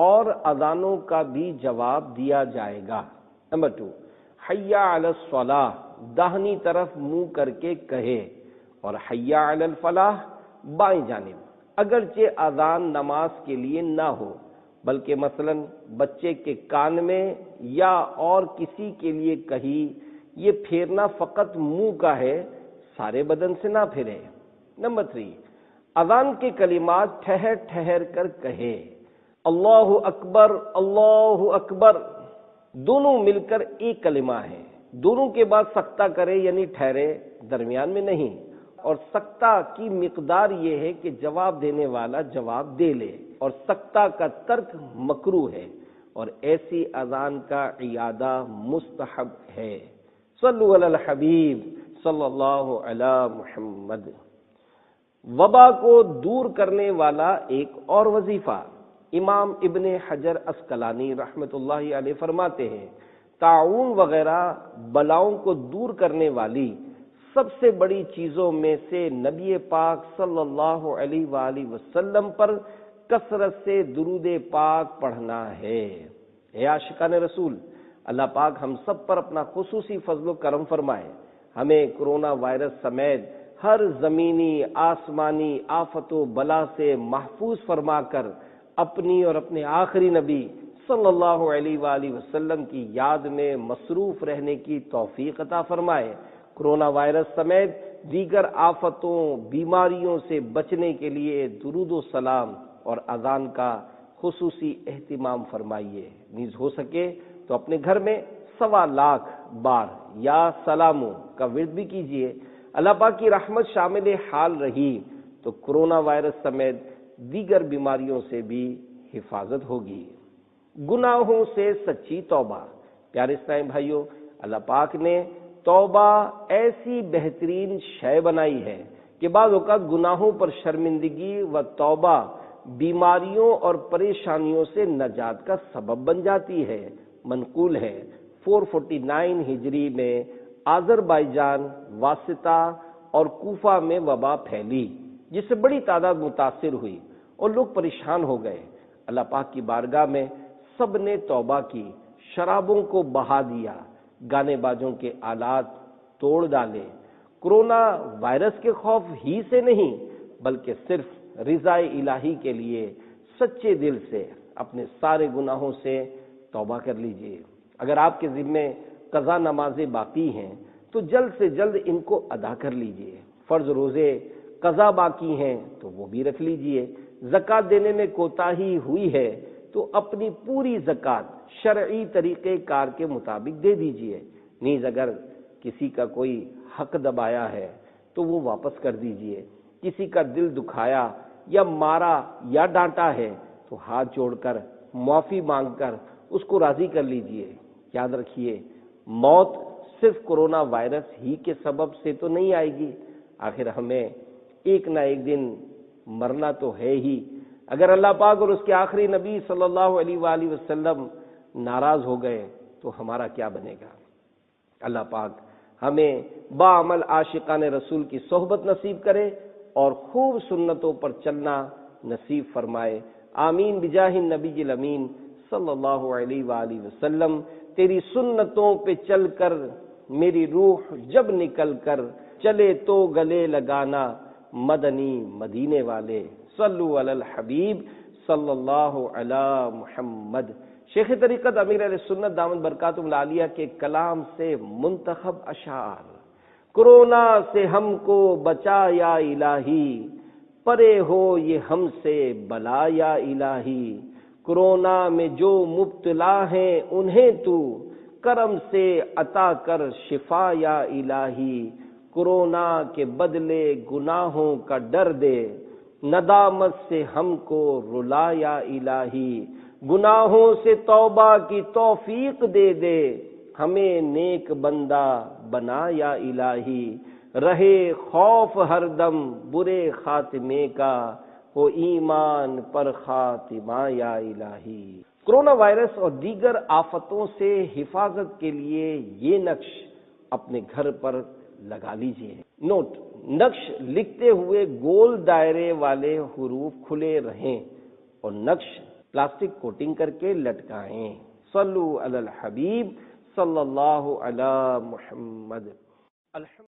اور اذانوں کا بھی جواب دیا جائے گا۔ نمبر 2، حی علی الصلاۃ داہنی طرف منہ کر کے کہے اور حی علی الفلاح بائیں جانب، اگرچہ اذان نماز کے لیے نہ ہو بلکہ مثلا بچے کے کان میں یا اور کسی کے لیے کہی، یہ پھیرنا فقط منہ کا ہے، سارے بدن سے نہ پھیرے۔ نمبر 3، اذان کے کلمات ٹھہر ٹھہر کر کہے، اللہ اکبر اللہ اکبر، دونوں مل کر ایک کلمہ ہے۔ دونوں کے بعد سکتہ کرے یعنی ٹھہرے، درمیان میں نہیں۔ اور سکتہ کی مقدار یہ ہے کہ جواب دینے والا جواب دے لے، اور سکتہ کا ترک مکروہ ہے، اور ایسی اذان کا اعادہ مستحب ہے۔ صلو علی الحبیب صلی اللہ علی محمد۔ وبا کو دور کرنے والا ایک اور وظیفہ، امام ابن حجر عسقلانی رحمۃ اللہ علیہ فرماتے ہیں، طاعون وغیرہ بلاؤں کو دور کرنے والی سب سے بڑی چیزوں میں سے نبی پاک صلی اللہ علیہ وآلہ وسلم پر کثرت سے درود پاک پڑھنا ہے۔ اے عاشقان رسول، اللہ پاک ہم سب پر اپنا خصوصی فضل و کرم فرمائے، ہمیں کرونا وائرس سمیت ہر زمینی آسمانی آفت و بلا سے محفوظ فرما کر اپنی اور اپنے آخری نبی صلی اللہ علیہ وآلہ وسلم کی یاد میں مصروف رہنے کی توفیق عطا فرمائے۔ کرونا وائرس سمیت دیگر آفتوں بیماریوں سے بچنے کے لیے درود و سلام اور اذان کا خصوصی اہتمام فرمائیے۔ نیز ہو سکے تو اپنے گھر میں 1.25 بار یا سلاموں کا ورد بھی کیجیے۔ اللہ پاک کی رحمت شامل حال رہی تو کرونا وائرس سمیت دیگر بیماریوں سے بھی حفاظت ہوگی۔ گناہوں سے سچی توبہ۔ پیارے اسلامی بھائیوں، اللہ پاک نے توبہ ایسی بہترین شے بنائی ہے کہ بعض اوقات گناہوں پر شرمندگی و توبہ بیماریوں اور پریشانیوں سے نجات کا سبب بن جاتی ہے۔ منقول ہے 449 ہجری میں آذربائیجان، واسطہ اور کوفہ میں وبا پھیلی، جس سے بڑی تعداد متاثر ہوئی اور لوگ پریشان ہو گئے۔ اللہ پاک کی بارگاہ میں سب نے توبہ کی، شرابوں کو بہا دیا، گانے بازوں کے آلات توڑ ڈالے۔ کرونا وائرس کے خوف ہی سے نہیں بلکہ صرف رضا الہی کے لیے سچے دل سے اپنے سارے گناہوں سے توبہ کر لیجئے۔ اگر آپ کے ذمے قضا نمازیں باقی ہیں تو جلد سے جلد ان کو ادا کر لیجئے۔ فرض روزے قضا باقی ہیں تو وہ بھی رکھ لیجئے۔ زکوٰۃ دینے میں کوتاہی ہوئی ہے تو اپنی پوری زکوٰۃ شرعی طریقہ کار کے مطابق دے دیجئے۔ نیز اگر کسی کا کوئی حق دبایا ہے تو وہ واپس کر دیجئے۔ کسی کا دل دکھایا یا مارا یا ڈانٹا ہے تو ہاتھ جوڑ کر معافی مانگ کر اس کو راضی کر لیجئے۔ یاد رکھیے، موت صرف کرونا وائرس ہی کے سبب سے تو نہیں آئے گی، آخر ہمیں ایک نہ ایک دن مرنا تو ہے ہی۔ اگر اللہ پاک اور اس کے آخری نبی صلی اللہ علیہ وآلہ وسلم ناراض ہو گئے تو ہمارا کیا بنے گا؟ اللہ پاک ہمیں باعمل عاشقان رسول کی صحبت نصیب کرے اور خوب سنتوں پر چلنا نصیب فرمائے۔ آمین بجاہ النبی الامین صلی اللہ علیہ وآلہ وسلم۔ تیری سنتوں پہ چل کر میری روح جب نکل کر چلے تو گلے لگانا مدنی مدینے والے۔ صلو علی الحبیب صلی اللہ علی محمد۔ شیخ طریقت امیر اہل سنت دامت برکاتہ العالیہ کے کلام سے منتخب اشعار۔ کرونا سے ہم کو بچا یا الہی، پرے ہو یہ ہم سے بلا یا الہی۔ کرونا میں جو مبتلا ہیں انہیں تو کرم سے عطا کر شفا یا الہی۔ کرونا کے بدلے گناہوں کا ڈر دے، ندامت سے ہم کو رلا یا الہی۔ گناہوں سے توبہ کی توفیق دے دے، ہمیں نیک بندہ بنا یا الہی۔ رہے خوف ہر دم برے خاتمے کا، ہو ایمان پر خاتمہ یا الہی۔ کرونا وائرس اور دیگر آفتوں سے حفاظت کے لیے یہ نقش اپنے گھر پر لگا لیجئے۔ نوٹ: نقش لکھتے ہوئے گول دائرے والے حروف کھلے رہیں اور نقش پلاسٹک کوٹنگ کر کے لٹکائیں۔ صلو علی الحبیب صلی اللہ علی محمد۔